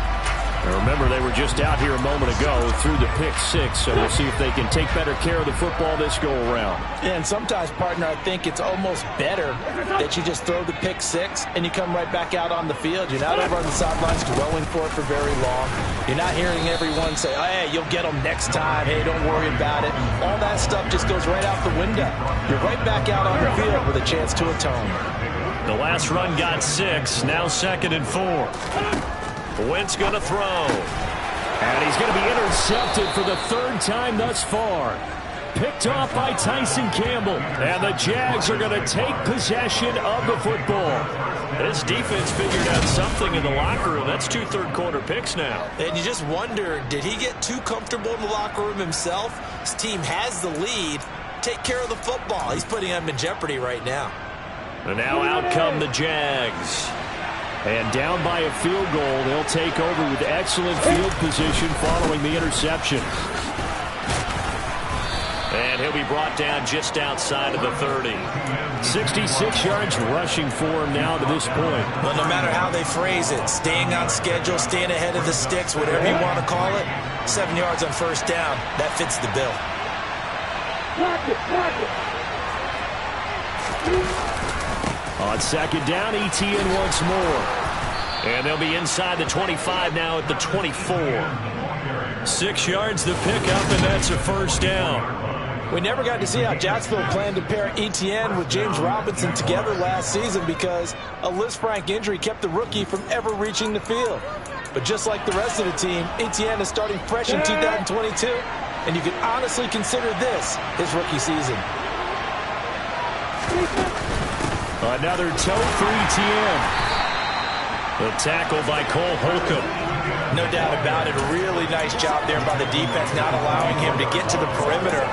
Now remember, they were just out here a moment ago through the pick 6, so we'll see if they can take better care of the football this go-around. Yeah, and sometimes, partner, I think it's almost better that you just throw the pick 6 and you come right back out on the field. You're not over on the sidelines dwelling for it for very long. You're not hearing everyone say, oh, hey, you'll get them next time. Hey, don't worry about it. All that stuff just goes right out the window. You're right back out on the field with a chance to atone. The last run got 6, now 2nd and 4. Wentz going to throw. And he's going to be intercepted for the 3rd time thus far. Picked off by Tyson Campbell. And the Jags are going to take possession of the football. This defense figured out something in the locker room. That's 2 third-quarter picks now. And you just wonder, did he get too comfortable in the locker room himself? His team has the lead. Take care of the football. He's putting them in jeopardy right now. And now out come the Jags. And down by a field goal, they'll take over with excellent field position following the interception. And he'll be brought down just outside of the 30. 66 yards rushing for him now to this point. Well, no matter how they phrase it, staying on schedule, staying ahead of the sticks, whatever you want to call it, 7 yards on first down, that fits the bill. On second down, ETN once more. And they'll be inside the 25 now at the 24. 6 yards the pickup, and that's a first down. We never got to see how Jacksonville planned to pair ETN with James Robinson together last season because a Lisfranc injury kept the rookie from ever reaching the field. But just like the rest of the team, ETN is starting fresh in 2022, and you can honestly consider this his rookie season. Another toe for ETN. The tackle by Cole Holcomb. No doubt about it. A really nice job there by the defense, not allowing him to get to the perimeter.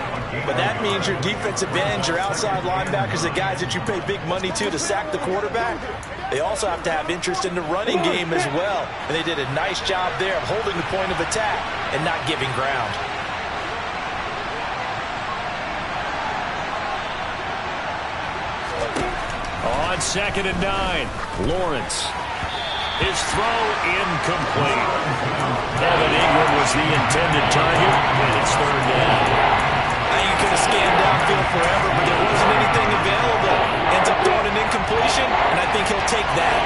But that means your defensive ends, your outside linebackers, the guys that you pay big money to sack the quarterback, they also have to have interest in the running game as well. And they did a nice job there of holding the point of attack and not giving ground. On 2nd and 9, Lawrence. His throw incomplete. Evan Ingram was the intended target, and it's 3rd down. You could have scanned downfield forever, but there wasn't anything available. Ends up throwing an incompletion, and I think he'll take that.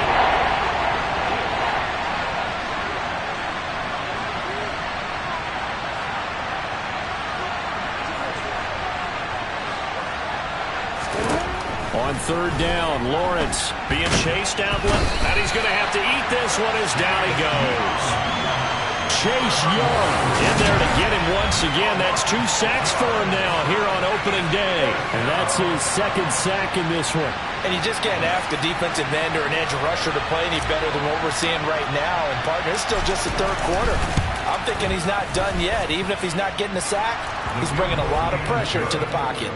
On 3rd down, Lawrence being chased out, and he's going to have to eat this one as down he goes. Chase Young in there to get him once again. That's 2 sacks for him now here on opening day. And that's his 2nd sack in this one. And you just can't ask a defensive end or an edge rusher to play any better than what we're seeing right now. And, partner, it's still just the 3rd quarter. I'm thinking he's not done yet. Even if he's not getting a sack, he's bringing a lot of pressure to the pocket.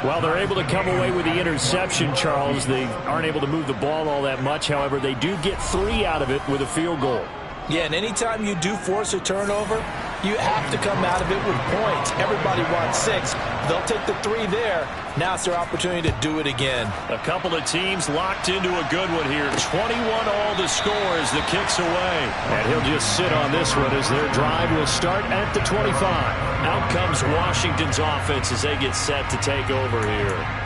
Well, they're able to come away with the interception, Charles. They aren't able to move the ball all that much. However, they do get 3 out of it with a field goal. Yeah, and anytime you do force a turnover, you have to come out of it with points. Everybody wants 6. They'll take the 3 there. Now it's their opportunity to do it again. A couple of teams locked into a good one here. 21 all to score as the kick's away. And he'll just sit on this one as their drive will start at the 25. Out comes Washington's offense as they get set to take over here.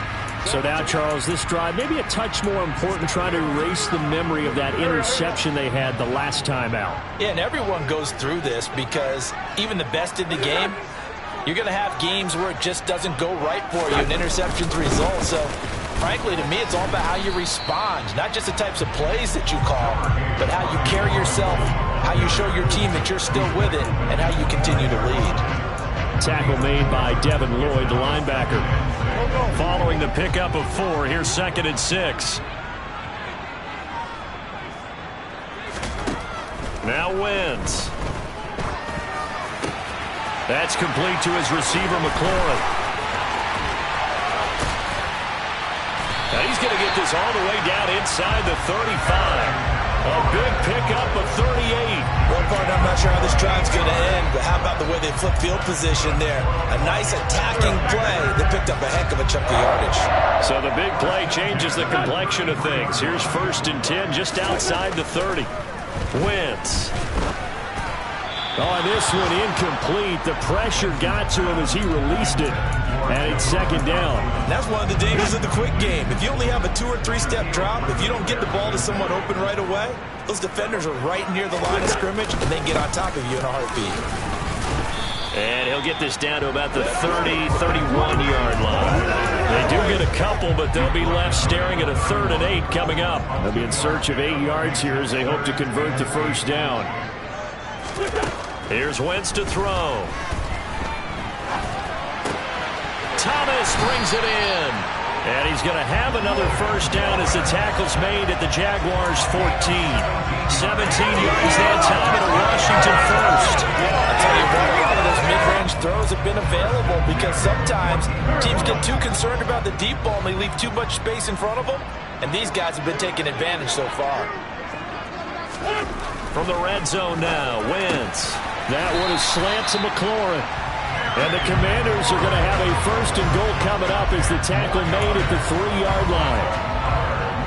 So now, Charles, this drive maybe a touch more important, trying to erase the memory of that interception they had the last time out. Yeah, and everyone goes through this because even the best in the game, you're going to have games where it just doesn't go right for you, and interceptions result. So, frankly, to me, it's all about how you respond, not just the types of plays that you call, but how you carry yourself, how you show your team that you're still with it, and how you continue to lead. Tackle made by Devin Lloyd, the linebacker. Following the pickup of 4, here's 2nd and 6. Now Wentz. That's complete to his receiver, McLaurin. Now he's going to get this all the way down inside the 35. A big pickup of 38. Well, partner, I'm not sure how this drive's going to end, but how about the way they flip field position there? A nice attacking play. They picked up a heck of a chunk of yardage. So the big play changes the complexion of things. Here's 1st and 10 just outside the 30. Wentz. Oh, this one incomplete. The pressure got to him as he released it. And it's 2nd down. That's one of the dangers of the quick game. If you only have a 2- or 3-step drop, if you don't get the ball to someone open right away, those defenders are right near the line of scrimmage, and they get on top of you in a heartbeat. And he'll get this down to about the 30, 31-yard line. They do get a couple, but they'll be left staring at a 3rd and 8 coming up. They'll be in search of 8 yards here as they hope to convert the 1st down. Here's Wentz to throw. Thomas brings it in. And he's going to have another 1st down as the tackle's made at the Jaguars' 14. 17 yards that time at a Washington 1st. I'll tell you what, a lot of those mid-range throws have been available because sometimes teams get too concerned about the deep ball and they leave too much space in front of them. And these guys have been taking advantage so far. From the red zone now, Wentz. That one is slant to McLaurin. And the Commanders are going to have a 1st and goal coming up as the tackle made at the 3-yard line.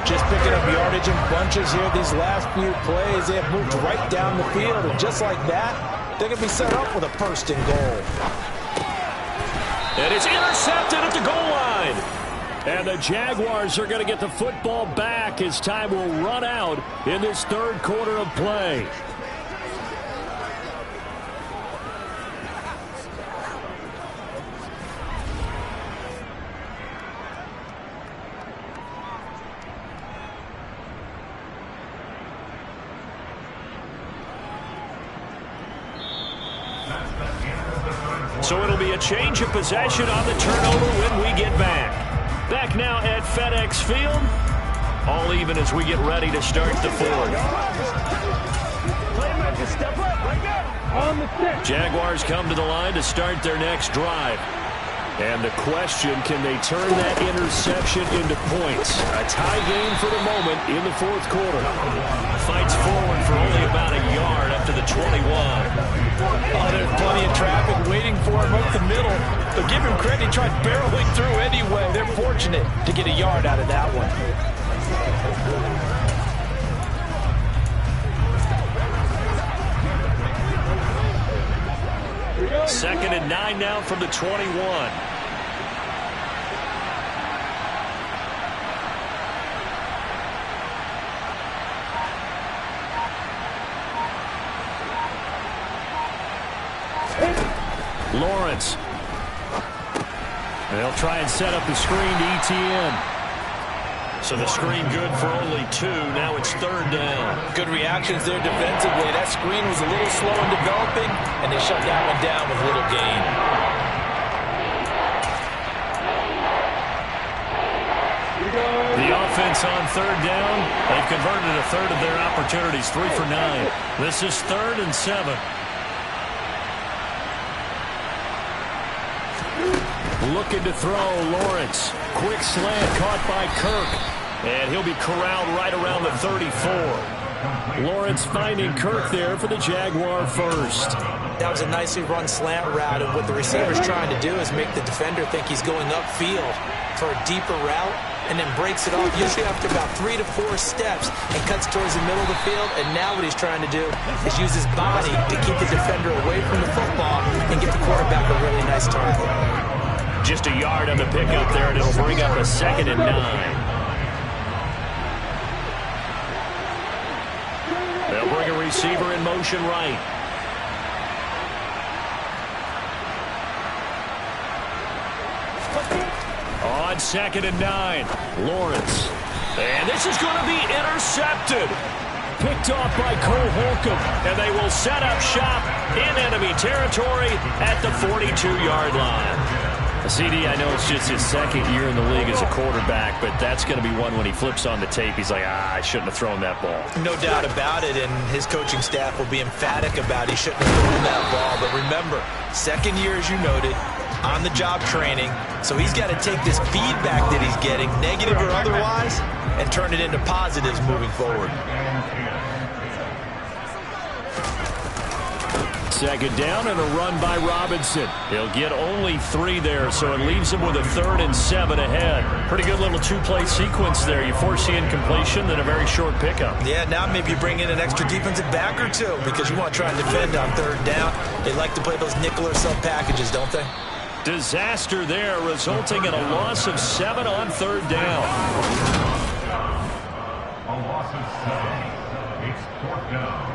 Just picking up yardage in bunches here. These last few plays, they have moved right down the field. And just like that, they're going to be set up with a 1st and goal. And it's intercepted at the goal line. And the Jaguars are going to get the football back as time will run out in this 3rd quarter of play. So it'll be a change of possession on the turnover when we get back. Back now at FedEx Field. All even as we get ready to start the 4th. Jaguars come to the line to start their next drive. And the question, can they turn that interception into points? A tie game for the moment in the 4th quarter. Fights forward for only about a yard up to the 21. Oh, there's plenty of traffic waiting for him up the middle. But give him credit, he tried barreling through anyway. They're fortunate to get a yard out of that one. 2nd and 9 now from the 21. Lawrence. They'll try and set up the screen to ETN. So the screen good for only 2. Now it's 3rd down. Good reactions there defensively. That screen was a little slow in developing, and they shut that one down with little gain. The offense on 3rd down. They've converted a third of their opportunities, 3 for 9. This is 3rd and 7. Looking to throw, Lawrence. Quick slant caught by Kirk. And he'll be corralled right around the 34. Lawrence finding Kirk there for the Jaguar 1st. That was a nicely run slant route, and what the receiver's trying to do is make the defender think he's going upfield for a deeper route, and then breaks it off usually after about 3 to 4 steps and cuts towards the middle of the field. And now what he's trying to do is use his body to keep the defender away from the football and get the quarterback a really nice target. Just a yard on the pickup there, and it'll bring up a 2nd and 9. They'll bring a receiver in motion right. On 2nd and 9, Lawrence. And this is going to be intercepted. Picked off by Cole Holcomb, and they will set up shop in enemy territory at the 42-yard line. CD, I know it's just his 2nd year in the league as a quarterback, but that's going to be one when he flips on the tape. He's like, I shouldn't have thrown that ball. No doubt about it, and his coaching staff will be emphatic about he shouldn't have thrown that ball. But remember, 2nd year, as you noted, on-the-job training, so he's got to take this feedback that he's getting, negative or otherwise, and turn it into positives moving forward. 2nd down and a run by Robinson. He'll get only 3 there, so it leaves him with a 3rd and 7 ahead. Pretty good little 2-play sequence there. You force the incompletion, then a very short pickup. Yeah, now maybe you bring in an extra defensive back or 2 because you want to try and defend on 3rd down. They like to play those nickel or sub packages, don't they? Disaster there, resulting in a loss of 7 on 3rd down. A loss of 7. It's 4th down.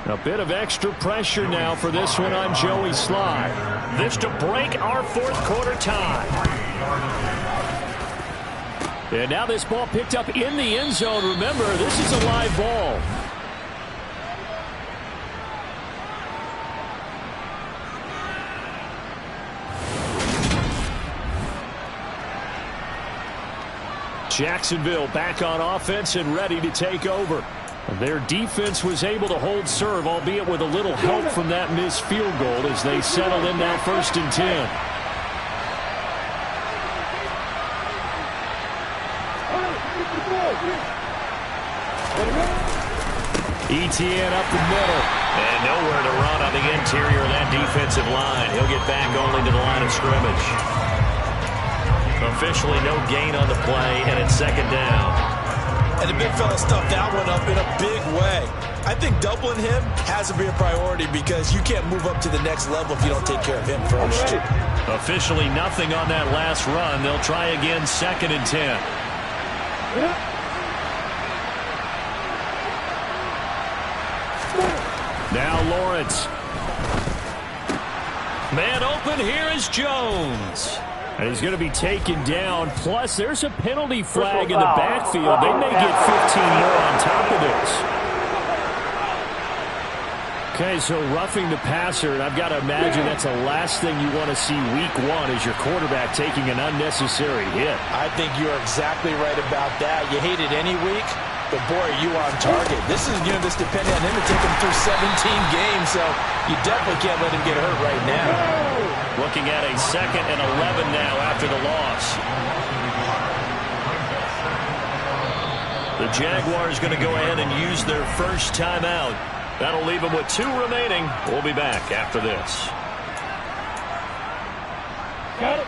A bit of extra pressure now for this one on Joey Slye. This to break our 4th quarter tie. And now this ball picked up in the end zone. Remember, this is a live ball. Jacksonville back on offense and ready to take over. Their defense was able to hold serve, albeit with a little help from that missed field goal as they settle in now 1st and 10. Etienne up the middle. And nowhere to run on the interior of that defensive line. He'll get back only to the line of scrimmage. Officially no gain on the play, and it's second down. And the big fella stuffed that one up in a big way. I think doubling him has to be a priority because you can't move up to the next level if you don't take care of him first. Officially nothing on that last run. They'll try again, second and 10. Now Lawrence. Man open, here is Jones. And he's going to be taken down. Plus, there's a penalty flag in the backfield. They may get 15 more on top of this. Okay, so roughing the passer, and I've got to imagine that's the last thing you want to see week one is your quarterback taking an unnecessary hit. I think you're exactly right about that. You hate it any week, but boy, are you on target. This is, this depending on him to take him through 17 games, so you definitely can't let him get hurt right now. Looking at a second and 11 now after the loss. The Jaguars going to go ahead and use their first timeout. That'll leave them with 2 remaining. We'll be back after this. Got it.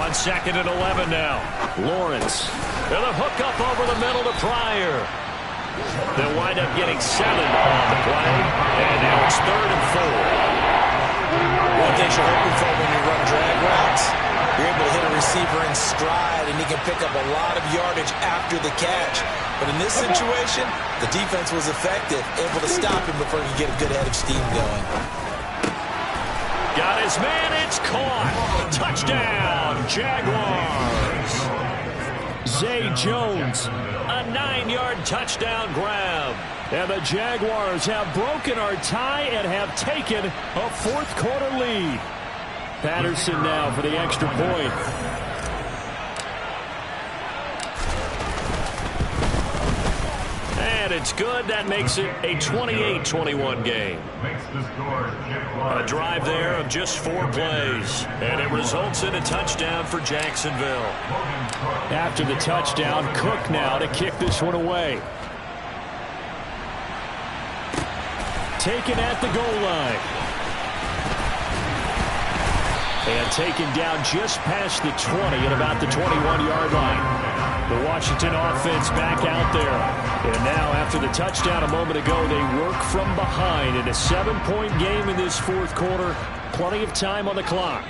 On second and 11 now. Lawrence. And a hook up over the middle to Pryor. They'll wind up getting 7 on the play. And now it's third and 4. One thing you're hoping for when you run drag routes, you're able to hit a receiver in stride, and he can pick up a lot of yardage after the catch. But in this situation, the defense was effective, able to stop him before he could get a good head of steam going. Got his man, it's caught. Touchdown, Jaguars. Zay Jones, a 9-yard touchdown grab. and the Jaguars have broken our tie and have taken a fourth-quarter lead. Patterson now for the extra point. And it's good. That makes it a 28-21 game. A drive there of just 4 plays. And it results in a touchdown for Jacksonville. After the touchdown, Cook now to kick this one away. Taken at the goal line. And taken down just past the 20 at about the 21-yard line. The Washington offense back out there. And now after the touchdown a moment ago, they work from behind in a 7-point game in this fourth quarter. Plenty of time on the clock.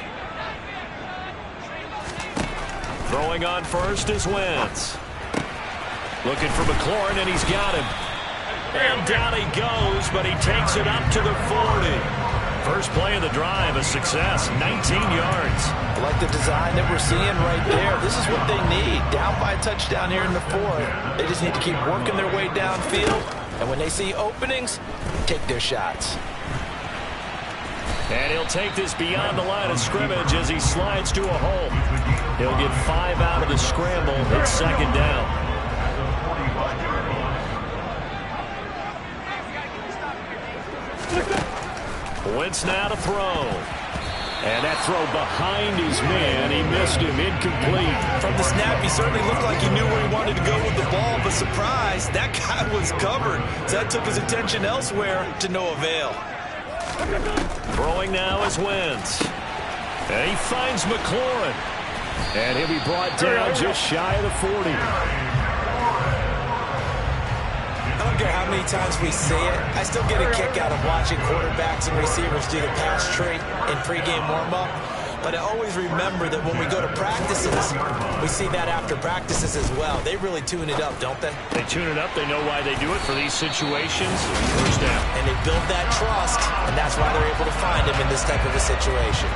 Throwing on first is Wentz. Looking for McLaurin, and he's got him. And down he goes, but he takes it up to the 40. First play of the drive, a success, 19 yards. I like the design that we're seeing right there. This is what they need. Down by a touchdown here in the fourth. They just need to keep working their way downfield. And when they see openings, take their shots. And he'll take this beyond the line of scrimmage as he slides to a hole. He'll get 5 out of the scramble. It's second down. Wentz now to throw. And that throw behind his man. He missed him, incomplete. From the snap, he certainly looked like he knew where he wanted to go with the ball, but surprise, that guy was covered. So that took his attention elsewhere to no avail. Throwing now is Wentz. And he finds McLaurin. And he'll be brought down just shy of the 40. I don't care how many times we see it. I still get a kick out of watching quarterbacks and receivers do the pass trait in pregame warm-up. But I always remember that when we go to practices, we see that after practices as well. They really tune it up, don't they? They tune it up. They know why they do it for these situations. First down. And they build that trust, and that's why they're able to find him in this type of a situation.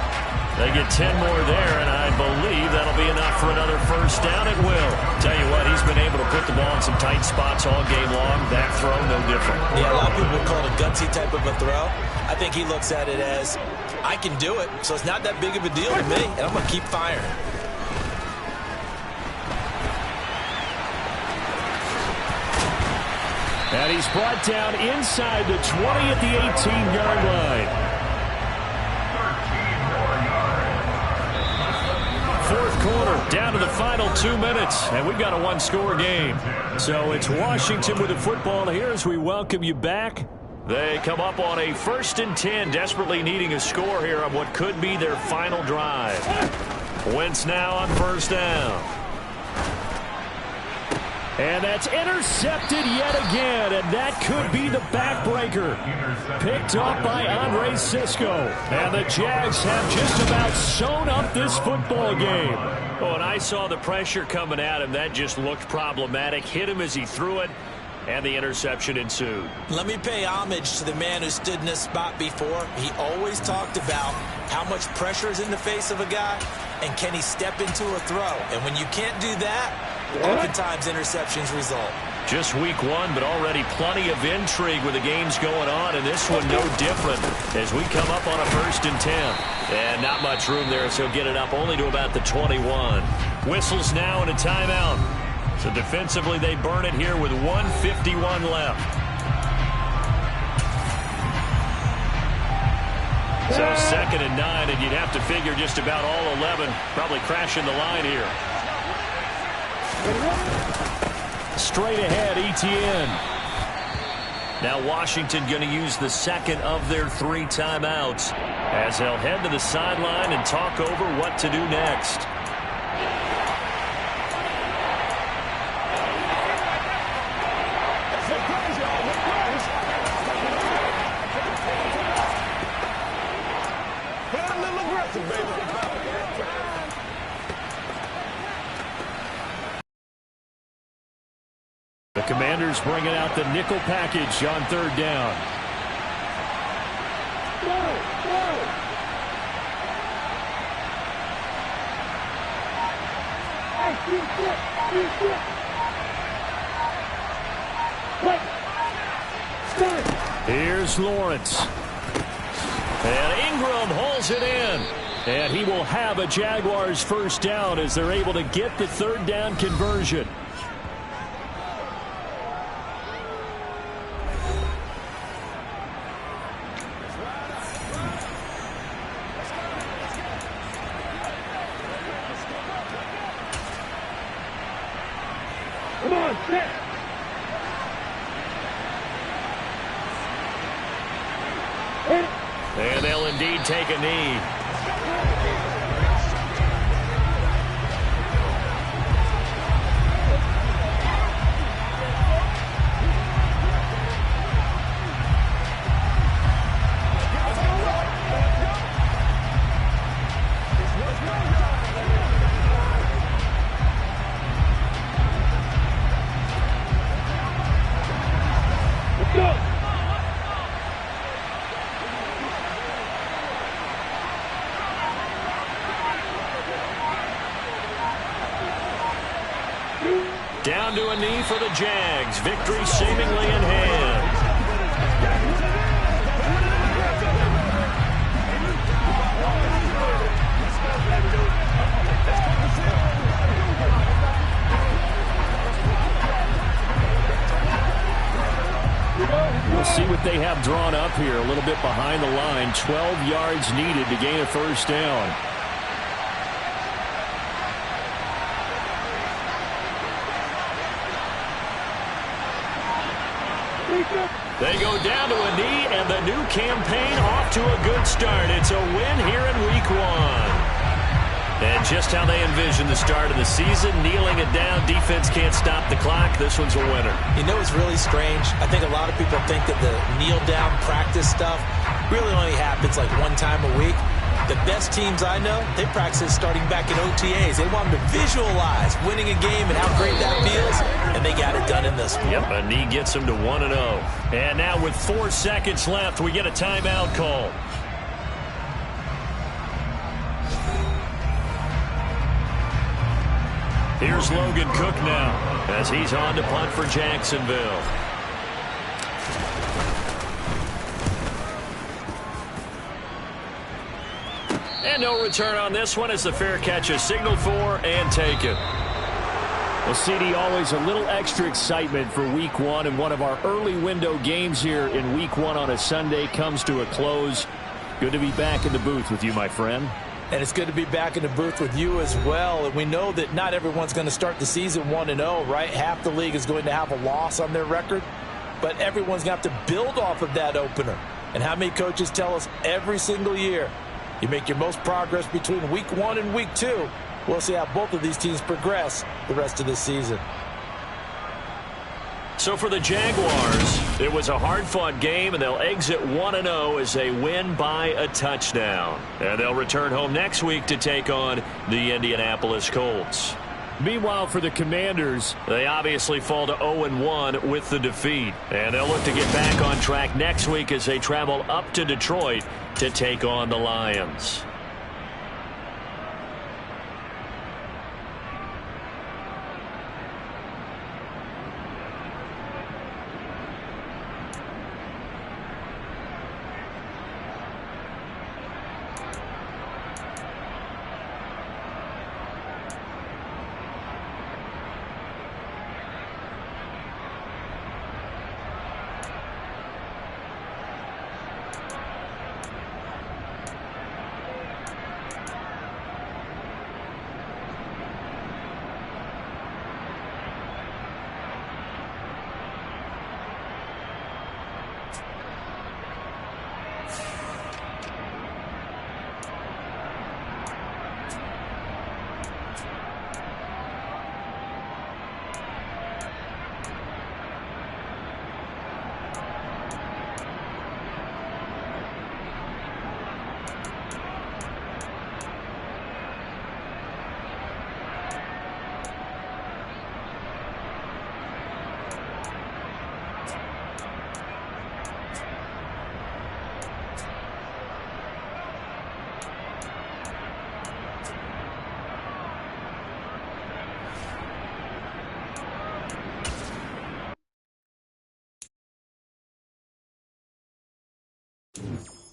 They get 10 more there, and I believe that'll be enough for another first down. It will. Tell you what, he's been able to put the ball in some tight spots all game long. That throw, no different. Yeah, a lot of people call it a gutsy type of a throw. I think he looks at it as, I can do it, so it's not that big of a deal to me, and I'm going to keep firing. And he's brought down inside the 20 at the 18-yard line. Fourth quarter, down to the final 2 minutes, and we've got a one-score game. So it's Washington with the football here as we welcome you back. They come up on a 1st and 10, desperately needing a score here on what could be their final drive. Wentz now on 1st down. And that's intercepted yet again, and that could be the backbreaker. Picked up by Andre Cisco. And the Jags have just about sewn up this football game. Oh, and I saw the pressure coming at him. That just looked problematic. Hit him as he threw it, and the interception ensued. Let me pay homage to the man who stood in this spot before. He always talked about how much pressure is in the face of a guy, and can he step into a throw. And when you can't do that, oftentimes interceptions result. Just week 1, but already plenty of intrigue with the games going on, and this one no different as we come up on a 1st and 10. And not much room there, so get it up only to about the 21. Whistles now and a timeout. So defensively, they burn it here with 1:51 left. So 2nd and 9, and you'd have to figure just about all 11 probably crashing the line here. Straight ahead, Etienne. Now Washington going to use the 2nd of their 3 timeouts as they'll head to the sideline and talk over what to do next. The Commanders bringing out the nickel package on 3rd down. Here's Lawrence. And Ingram hauls it in. And he will have a Jaguars 1st down as they're able to get the 3rd down conversion. And they'll indeed take a knee. Down to a knee for the Jags. Victory seemingly in hand. We'll see what they have drawn up here. A little bit behind the line. 12 yards needed to gain a 1st down. They go down to a knee, and the new campaign off to a good start. It's a win here in week 1. And just how they envision the start of the season, kneeling it down, defense can't stop the clock. This one's a winner. You know what's really strange? I think a lot of people think that the kneel-down practice stuff really only happens like 1 time a week. The best teams I know, they practice starting back in OTAs. They want them to visualize winning a game and how great that feels, and they got it done in this one. Yep, a knee gets them to 1-0. And now with 4 seconds left, we get a timeout call. Here's Logan Cook now as he's on to punt for Jacksonville. And no return on this one as the fair catch is signaled for and taken. Well, CD, always a little extra excitement for Week 1, and one of our early window games here in Week 1 on a Sunday comes to a close. Good to be back in the booth with you, my friend. And it's good to be back in the booth with you as well. And we know that not everyone's going to start the season 1-0, right? Half the league is going to have a loss on their record. But everyone's going to have to build off of that opener. And how many coaches tell us every single year, you make your most progress between Week 1 and Week 2. We'll see how both of these teams progress the rest of this season. So for the Jaguars, it was a hard-fought game, and they'll exit 1-0 as they win by a touchdown. And they'll return home next week to take on the Indianapolis Colts. Meanwhile, for the Commanders, they obviously fall to 0-1 with the defeat. And they'll look to get back on track next week as they travel up to Detroit to take on the Lions. you